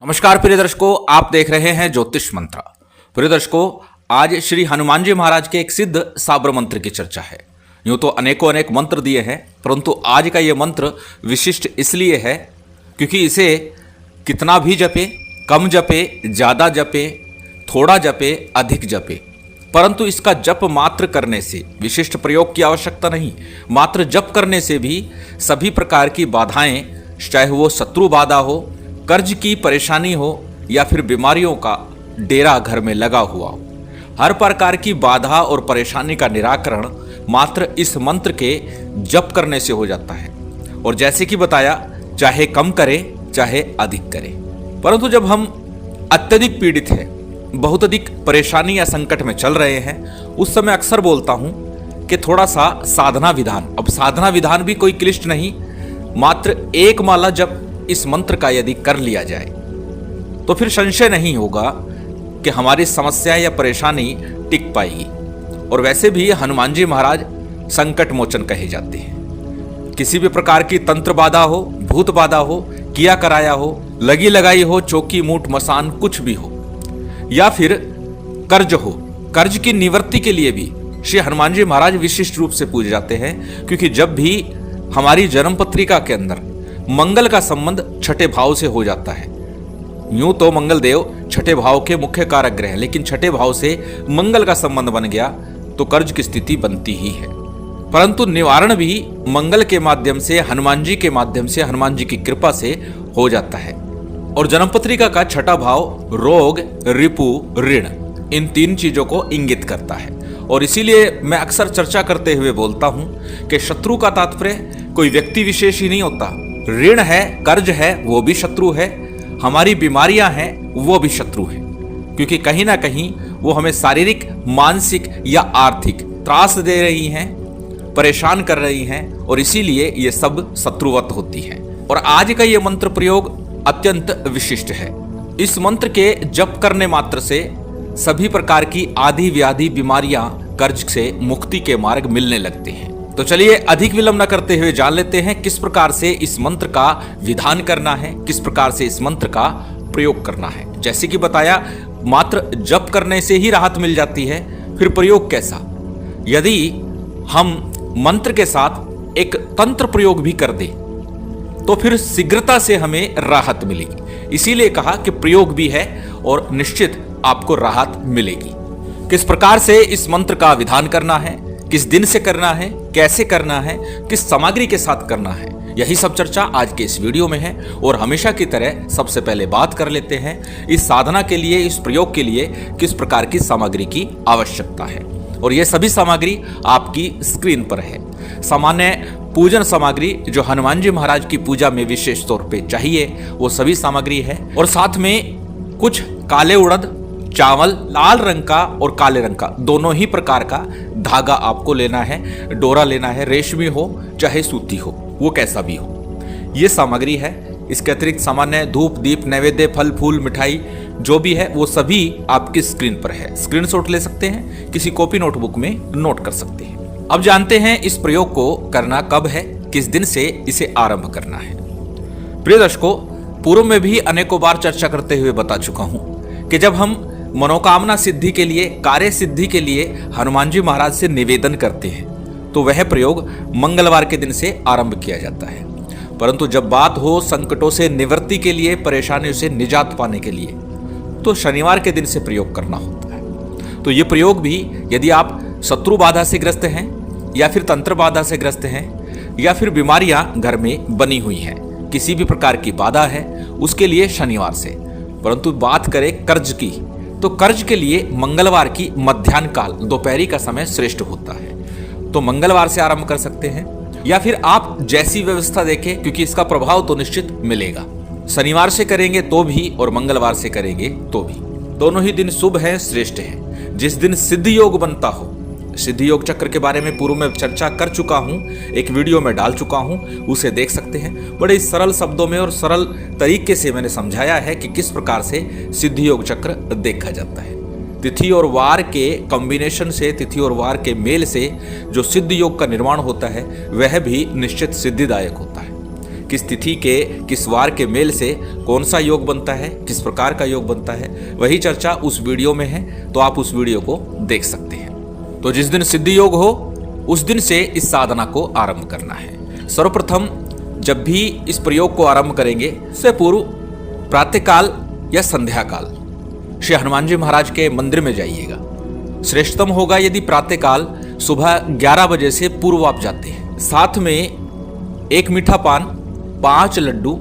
नमस्कार प्रिय दर्शकों, आप देख रहे हैं ज्योतिष मंत्र। प्रिय दर्शकों, आज श्री हनुमान जी महाराज के एक सिद्ध साबर मंत्र की चर्चा है। यूं तो अनेक मंत्र दिए हैं, परंतु आज का ये मंत्र विशिष्ट इसलिए है क्योंकि इसे कितना भी जपे, कम जपे, ज़्यादा जपे, थोड़ा जपे, अधिक जपे, परंतु इसका जप मात्र करने से, विशिष्ट प्रयोग की आवश्यकता नहीं, मात्र जप करने से भी सभी प्रकार की बाधाएं, चाहे वो शत्रु बाधा हो, कर्ज की परेशानी हो या फिर बीमारियों का डेरा घर में लगा हुआ हो, हर प्रकार की बाधा और परेशानी का निराकरण मात्र इस मंत्र के जप करने से हो जाता है। और जैसे कि बताया, चाहे कम करें चाहे अधिक करें, परंतु जब हम अत्यधिक पीड़ित हैं, बहुत अधिक परेशानी या संकट में चल रहे हैं, उस समय अक्सर बोलता हूं कि थोड़ा सा साधना विधान, अब साधना विधान भी कोई क्लिष्ट नहीं, मात्र एक माला जब इस मंत्र का यदि कर लिया जाए तो फिर संशय नहीं होगा कि हमारी समस्या या परेशानी टिक पाएगी। और वैसे भी हनुमान जी महाराज संकट मोचन कहे जाते हैं। किसी भी प्रकार की तंत्र बाधा हो, भूत बाधा हो, किया कराया हो, लगी लगाई हो, चौकी मूठ मसान कुछ भी हो, या फिर कर्ज हो, कर्ज की निवृत्ति के लिए भी श्री हनुमान जी महाराज विशिष्ट रूप से पूजे जाते हैं। क्योंकि जब भी हमारी जन्म पत्रिका के अंदर मंगल का संबंध छठे भाव से हो जाता है, यूं तो मंगल देव छठे भाव के मुख्य कारक ग्रह हैं, लेकिन छठे भाव से मंगल का संबंध बन गया तो कर्ज की स्थिति बनती ही है। परंतु निवारण भी मंगल के माध्यम से, हनुमान जी के माध्यम से, हनुमान जी की कृपा से हो जाता है। और जन्म पत्रिका का छठा भाव रोग, रिपु, ऋण, इन तीन चीजों को इंगित करता है। और इसीलिए मैं अक्सर चर्चा करते हुए बोलता हूं कि शत्रु का तात्पर्य कोई व्यक्ति विशेष ही नहीं होता। ऋण है, कर्ज है, वो भी शत्रु है, हमारी बीमारियां हैं, वो भी शत्रु है, क्योंकि कहीं ना कहीं वो हमें शारीरिक, मानसिक या आर्थिक त्रास दे रही हैं, परेशान कर रही हैं, और इसीलिए ये सब शत्रुवत होती है। और आज का ये मंत्र प्रयोग अत्यंत विशिष्ट है। इस मंत्र के जप करने मात्र से सभी प्रकार की आदि व्याधि बीमारियां, कर्ज से मुक्ति के मार्ग मिलने लगते हैं। तो चलिए अधिक विलंब न करते हुए जान लेते हैं किस प्रकार से इस मंत्र का विधान करना है, किस प्रकार से इस मंत्र का प्रयोग करना है। जैसे कि बताया, मात्र जप करने से ही राहत मिल जाती है, फिर प्रयोग कैसा? यदि हम मंत्र के साथ एक तंत्र प्रयोग भी कर दे तो फिर शीघ्रता से हमें राहत मिलेगी। इसीलिए कहा कि प्रयोग भी है और निश्चित आपको राहत मिलेगी। किस प्रकार से इस मंत्र का विधान करना है, किस दिन से करना है, कैसे करना है, किस सामग्री के साथ करना है, यही सब चर्चा आज के इस वीडियो में है। और हमेशा की तरह सबसे पहले बात कर लेते हैं इस साधना के लिए, इस प्रयोग के लिए किस प्रकार की सामग्री की आवश्यकता है। और ये सभी सामग्री आपकी स्क्रीन पर है। सामान्य पूजन सामग्री जो हनुमान जी महाराज की पूजा में विशेष तौर पे चाहिए, वो सभी सामग्री है। और साथ में कुछ काले उड़द, चावल, लाल रंग का और काले रंग का दोनों ही प्रकार का धागा आपको लेना है, डोरा लेना है, रेशमी हो चाहे सूती हो, वो कैसा भी हो, ये सामग्री है। इसके अतिरिक्त सामान्य धूप, दीप, नैवेद्य, फल फूल, मिठाई जो भी है वो सभी आपकी स्क्रीन पर है। स्क्रीनशॉट ले सकते हैं, किसी कॉपी नोटबुक में नोट कर सकते हैं। अब जानते हैं इस प्रयोग को करना कब है, किस दिन से इसे आरंभ करना है। प्रिय दर्शकों, पूर्व में भी अनेकों बार चर्चा करते हुए बता चुका हूं कि जब हम मनोकामना सिद्धि के लिए, कार्य सिद्धि के लिए हनुमान जी महाराज से निवेदन करते हैं तो वह प्रयोग मंगलवार के दिन से आरंभ किया जाता है। परंतु जब बात हो संकटों से निवृत्ति के लिए, परेशानियों से निजात पाने के लिए, तो शनिवार के दिन से प्रयोग करना होता है। तो ये प्रयोग भी यदि आप शत्रु बाधा से ग्रस्त हैं, या फिर तंत्र बाधा से ग्रस्त हैं, या फिर बीमारियां घर में बनी हुई हैं, किसी भी प्रकार की बाधा है, उसके लिए शनिवार से। परंतु बात करें कर्ज की, तो कर्ज के लिए मंगलवार की मध्याह्न काल, दोपहरी का समय श्रेष्ठ होता है। तो मंगलवार से आरंभ कर सकते हैं, या फिर आप जैसी व्यवस्था देखें, क्योंकि इसका प्रभाव तो निश्चित मिलेगा। शनिवार से करेंगे तो भी और मंगलवार से करेंगे तो भी, दोनों ही दिन शुभ है, श्रेष्ठ है। जिस दिन सिद्ध योग बनता हो, सिद्धि योग चक्र के बारे में पूर्व में चर्चा कर चुका हूं, एक वीडियो में डाल चुका हूं, उसे देख सकते हैं। बड़े सरल शब्दों में और सरल तरीके से मैंने समझाया है कि किस प्रकार से सिद्धि योग चक्र देखा जाता है। तिथि और वार के कॉम्बिनेशन से, तिथि और वार के मेल से जो सिद्ध योग का निर्माण होता है, वह भी निश्चित सिद्धिदायक होता है। किस तिथि के किस वार के मेल से कौन सा योग बनता है, किस प्रकार का योग बनता है, वही चर्चा उस वीडियो में है, तो आप उस वीडियो को देख सकते हैं। तो जिस दिन सिद्धि योग हो उस दिन से इस साधना को आरंभ करना है। सर्वप्रथम जब भी इस प्रयोग को आरंभ करेंगे उससे पूर्व प्रातःकाल या संध्या काल श्री हनुमान जी महाराज के मंदिर में जाइएगा। श्रेष्ठतम होगा यदि प्रातःकाल सुबह 11 बजे से पूर्व आप जाते हैं। साथ में 1 मीठा पान, 5 लड्डू,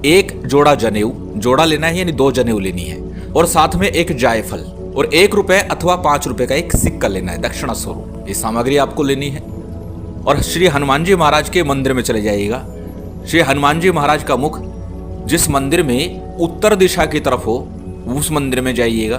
1 जोड़ा जनेऊ, जोड़ा लेना है यानी 2 जनेऊ लेनी है, और साथ में 1 जायफल और 1 रुपए अथवा 5 रुपए का एक सिक्का लेना है दक्षिणा स्वरूप। ये सामग्री आपको लेनी है और श्री हनुमान जी महाराज के मंदिर में चले जाइएगा। श्री हनुमान जी महाराज का मुख जिस मंदिर में उत्तर दिशा की तरफ हो उस मंदिर में जाइएगा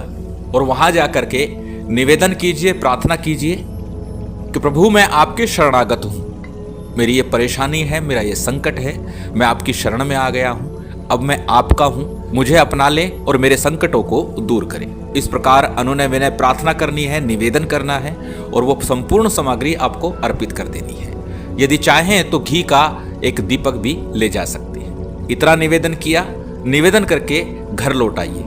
और वहां जाकर के निवेदन कीजिए, प्रार्थना कीजिए कि प्रभु मैं आपके शरणागत हूं, मेरी ये परेशानी है, मेरा ये संकट है, मैं आपकी शरण में आ गया हूं, अब मैं आपका हूं, मुझे अपना ले और मेरे संकटों को दूर करें। इस प्रकार अनुनय विनय प्रार्थना करनी है, निवेदन करना है और वो संपूर्ण सामग्री आपको अर्पित कर देनी है। यदि चाहें तो घी का एक दीपक भी ले जा सकते हैं। इतना निवेदन किया, निवेदन करके घर लौट आइए।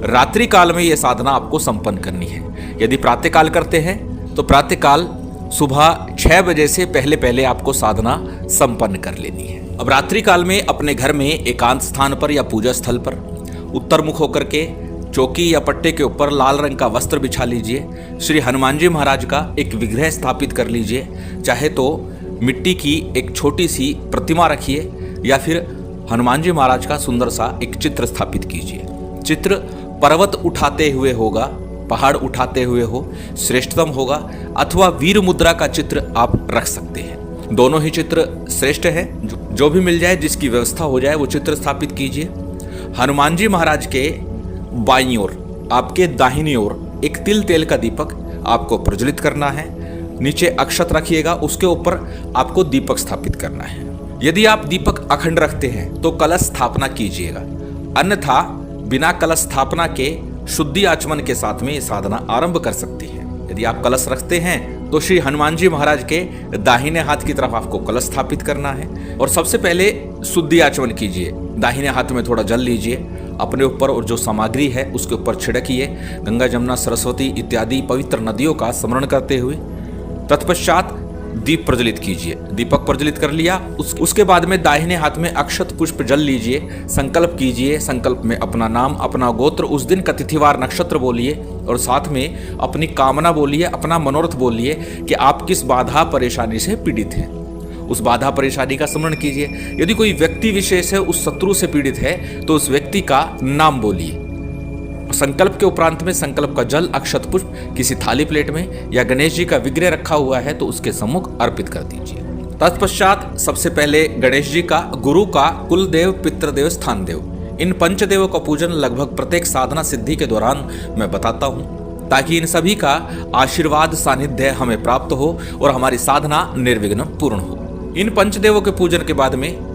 रात्रि काल में यह साधना आपको संपन्न करनी है। यदि प्रातःकाल करते हैं तो प्रातःकाल सुबह 6 बजे से पहले पहले आपको साधना संपन्न कर लेनी है। अब रात्रि काल में अपने घर में एकांत स्थान पर या पूजा स्थल पर उत्तर मुख होकर के चौकी या पट्टे के ऊपर लाल रंग का वस्त्र बिछा लीजिए। श्री हनुमान जी महाराज का एक विग्रह स्थापित कर लीजिए। चाहे तो मिट्टी की एक छोटी सी प्रतिमा रखिए या फिर हनुमान जी महाराज का सुंदर सा एक चित्र स्थापित कीजिए। चित्र पर्वत उठाते हुए होगा, पहाड़ उठाते हुए हो, श्रेष्ठतम होगा, अथवा वीर मुद्रा का चित्र आप रख सकते हैं। दोनों ही चित्र श्रेष्ठ है। जो भी मिल जाए, जिसकी व्यवस्था हो जाए, वो चित्र स्थापित कीजिए। हनुमान जी महाराज के बाईं ओर, आपके दाहिनी ओर एक तिल तेल का दीपक आपको प्रज्वलित करना है। नीचे अक्षत रखिएगा, उसके ऊपर आपको दीपक स्थापित करना है। यदि आप दीपक अखंड रखते हैं तो कलश स्थापना कीजिएगा, अन्यथा बिना कलश स्थापना के शुद्धि आचमन के साथ में ये साधना आरंभ कर सकती है। यदि आप कलश रखते हैं तो श्री हनुमान जी महाराज के दाहिने हाथ की तरफ आपको कलश स्थापित करना है और सबसे पहले शुद्धि आचमन कीजिए। दाहिने हाथ में थोड़ा जल लीजिए, अपने ऊपर और जो सामग्री है उसके ऊपर छिड़किए। गंगा, जमुना, सरस्वती इत्यादि पवित्र नदियों का स्मरण करते हुए तत्पश्चात दीप प्रज्वलित कीजिए। दीपक प्रज्वलित कर लिया, उसके बाद में दाहिने हाथ में अक्षत पुष्प जल लीजिए। संकल्प कीजिए, संकल्प में अपना नाम, अपना गोत्र, उस दिन का तिथिवार नक्षत्र बोलिए और साथ में अपनी कामना बोलिए, अपना मनोरथ बोलिए कि आप किस बाधा परेशानी से पीड़ित हैं। उस बाधा परेशानी का स्मरण कीजिए। यदि कोई व्यक्ति विशेष है, उस शत्रु से पीड़ित है, तो उस व्यक्ति का नाम बोलिए। संकल्प के उपरांत में संकल्प का जल, अक्षत पुष्प किसी थाली प्लेट में या गणेश जी का विग्रह रखा हुआ है तो उसके सम्मुख अर्पित कर दीजिए। तत्पश्चात सबसे पहले गणेश जी का, गुरु का, कुल देव, पितृदेव, स्थान देव, इन पंचदेवों का पूजन लगभग प्रत्येक साधना सिद्धि के दौरान मैं बताता हूँ, ताकि इन सभी का आशीर्वाद सानिध्य हमें प्राप्त हो और हमारी साधना निर्विघ्न पूर्ण हो। इन पंचदेवों के पूजन के बाद में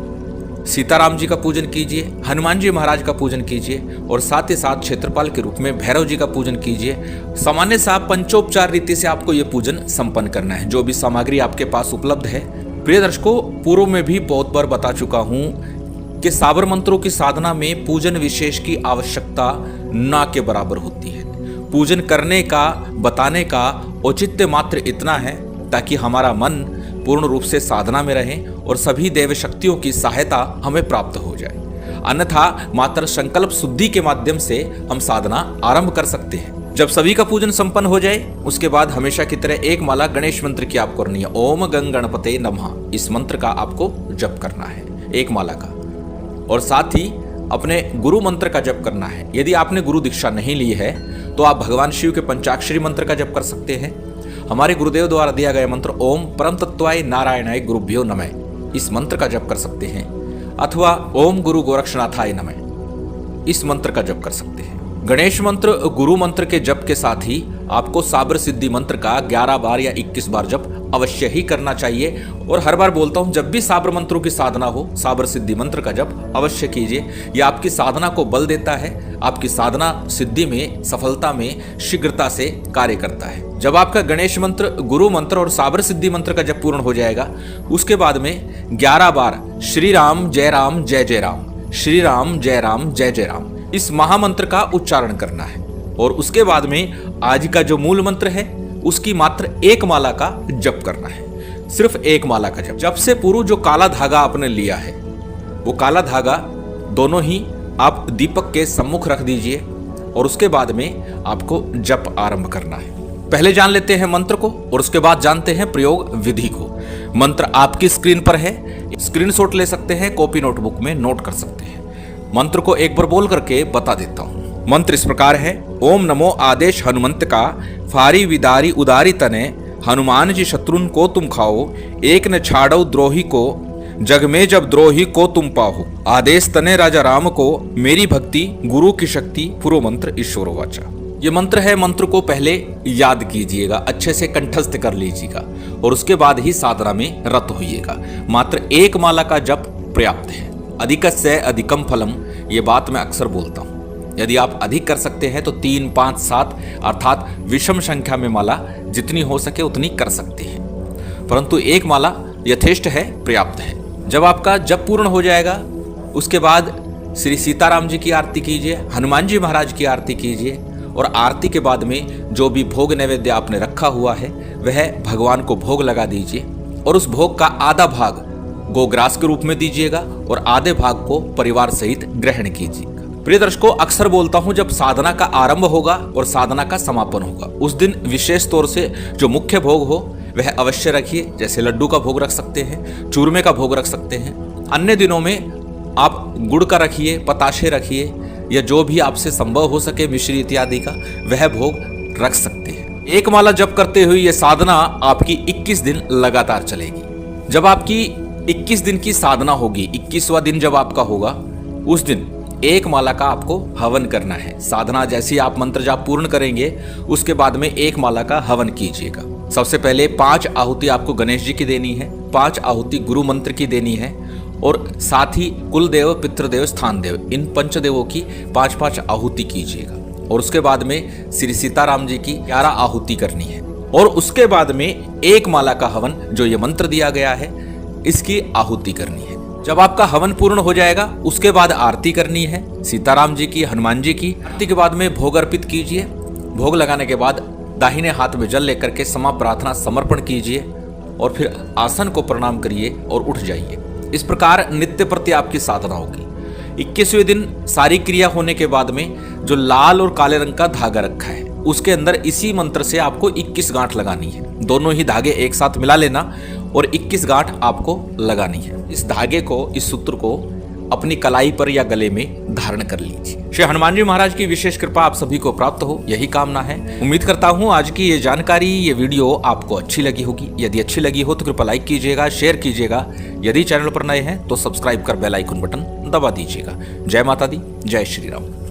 सीताराम जी का पूजन कीजिए, हनुमान जी महाराज का पूजन कीजिए और साथ ही साथ क्षेत्रपाल के रूप में भैरव जी का पूजन कीजिए। सामान्य सा पंचोपचार रीति से आपको यह पूजन संपन्न करना है, जो भी सामग्री आपके पास उपलब्ध है। प्रिय दर्शकों, पूर्व में भी बहुत बार बता चुका हूं कि साबर मंत्रों की साधना में पूजन विशेष की आवश्यकता ना के बराबर होती है। पूजन करने का, बताने का औचित्य मात्र इतना है ताकि हमारा मन पूर्ण रूप से साधना में रहे और सभी देव शक्तियों की सहायता हमें प्राप्त हो जाए। अन्यथा मात्र संकल्प शुद्धि के माध्यम से हम साधना आरंभ कर सकते हैं। जब सभी का पूजन संपन्न हो जाए, उसके बाद हमेशा की तरह एक माला गणेश मंत्र की आपको करनी है। ओम गंग गणपते नमः, इस मंत्र का आपको जप करना है, एक माला का। और साथ ही अपने गुरु मंत्र का जप करना है। यदि आपने गुरु दीक्षा नहीं ली है तो आप भगवान शिव के पंचाक्षरी मंत्र का जप कर सकते हैं। हमारे गुरुदेव द्वारा दिया गया मंत्र ओम परम तत्वाय नारायणाय गुरुभ्यो नमः, इस मंत्र का जप कर सकते हैं। अथवा ओम गुरु गोरक्षनाथाय नमः, इस मंत्र का जप कर सकते हैं। गणेश मंत्र, गुरु मंत्र के जप के साथ ही आपको साबर सिद्धि मंत्र का 11 बार या 21 बार जप अवश्य ही करना चाहिए। और हर बार बोलता हूं, जब भी साबर मंत्रों की साधना हो, साबर सिद्धि मंत्र का जप अवश्य कीजिए। यह आपकी साधना को बल देता है, आपकी साधना सिद्धि में, सफलता में शीघ्रता से कार्य करता है। जब आपका गणेश मंत्र, गुरु मंत्र और साबर सिद्धि मंत्र का जप पूर्ण हो जाएगा, उसके बाद में 11 बार श्री राम जय जय राम, श्री राम जय जय राम, इस महामंत्र का उच्चारण करना है। और उसके बाद में आज का जो मूल मंत्र है उसकी मात्र एक माला का जप करना है, सिर्फ एक माला का जप। जब से पूर्व जो काला धागा आपने लिया है, वो काला धागा दोनों ही आप दीपक के सम्मुख रख दीजिए और उसके बाद में आपको जप आरंभ करना है। पहले जान लेते हैं मंत्र को और उसके बाद जानते हैं प्रयोग विधि को। मंत्र आपकी स्क्रीन पर है, स्क्रीनशॉट ले सकते हैं, कॉपी नोटबुक में नोट कर सकते हैं। मंत्र को एक बार बोल करके बता देता हूं। मंत्र इस प्रकार है। ओम नमो आदेश हनुमंत का, फारी विदारी उदारी तने, हनुमान जी शत्रुन को तुम खाओ, एक न छाड़ो द्रोही को, जग में जब द्रोही को तुम पाहो, आदेश तने राजा राम को, मेरी भक्ति गुरु की शक्ति, पूर्व मंत्र ईश्वर वाचा। ये मंत्र है, मंत्र को पहले याद कीजिएगा, अच्छे से कंठस्थ कर लीजिएगा और उसके बाद ही साधना में रत होइएगा। मात्र एक माला का जप पर्याप्त है। अधिकस्य अधिकम फलम, ये बात मैं अक्सर बोलता हूँ। यदि आप अधिक कर सकते हैं तो 3, 5, 7 अर्थात विषम संख्या में माला जितनी हो सके उतनी कर सकते हैं, परंतु एक माला यथेष्ट है, पर्याप्त है। जब आपका जप पूर्ण हो जाएगा, उसके बाद श्री सीताराम जी की आरती कीजिए, हनुमान जी महाराज की आरती कीजिए और आरती के बाद में जो भी भोग नैवेद्य आपने रखा हुआ है वह भगवान को भोग लगा दीजिए और उस भोग का आधा भाग गोग्रास के रूप में दीजिएगा और आधे भाग को परिवार सहित ग्रहण कीजिएगा। प्रिय दर्शकों, अक्सर बोलता हूं, जब साधना का आरंभ होगा और साधना का समापन होगा, उस दिन विशेष तौर से जो मुख्य भोग हो वह अवश्य रखिए। जैसे लड्डू का भोग रख सकते हैं, चूरमे का भोग रख सकते हैं। अन्य दिनों में आप गुड़ का रखिए, पताशे रखिए या जो भी आपसे संभव हो सके मिश्री इत्यादि का वह भोग रख सकते हैं। एक माला जप करते हुए यह साधना आपकी 21 दिन लगातार चलेगी। जब आपकी 21 दिन की साधना होगी, 21वां दिन जब आपका होगा, उस दिन एक माला का आपको हवन करना है। साधना जैसी आप मंत्र जाप पूर्ण करेंगे उसके बाद में एक माला का हवन कीजिएगा। सबसे पहले 5 आहुति आपको गणेश जी की देनी है, 5 आहुति गुरु मंत्र की देनी है और साथ ही कुल देव, पितृदेव, स्थान देव, इन पंचदेवों की 5-5 आहुति कीजिएगा। और उसके बाद में श्री सीताराम जी की 11 आहुति करनी है और उसके बाद में एक माला का हवन जो ये मंत्र दिया गया है इसकी आहुति करनी है। जब आपका हवन पूर्ण हो जाएगा उसके बाद आरती करनी है सीताराम जी की, हनुमान जी की। आरती के बाद में भोग अर्पित कीजिए। भोग लगाने के बाद दाहिने हाथ में जल लेकर के समा प्रार्थना समर्पण कीजिए और फिर आसन को प्रणाम करिए और उठ जाइए। इस प्रकार नित्य प्रति आपकी साधना होगी। 21वें दिन सारी क्रिया होने के बाद में जो लाल और काले रंग का धागा रखा है उसके अंदर इसी मंत्र से आपको 21 गांठ लगानी है। दोनों ही धागे एक साथ मिला लेना और 21 गांठ आपको लगानी है। इस धागे को, इस सूत्र को अपनी कलाई पर या गले में धारण कर लीजिए। श्री हनुमान जी महाराज की विशेष कृपा आप सभी को प्राप्त हो, यही कामना है। उम्मीद करता हूँ आज की ये जानकारी, ये वीडियो आपको अच्छी लगी होगी। यदि अच्छी लगी हो तो कृपया लाइक कीजिएगा, शेयर कीजिएगा। यदि चैनल पर नए हैं तो सब्सक्राइब कर बेल आइकन बटन दबा दीजिएगा। जय माता दी, जय श्री राम।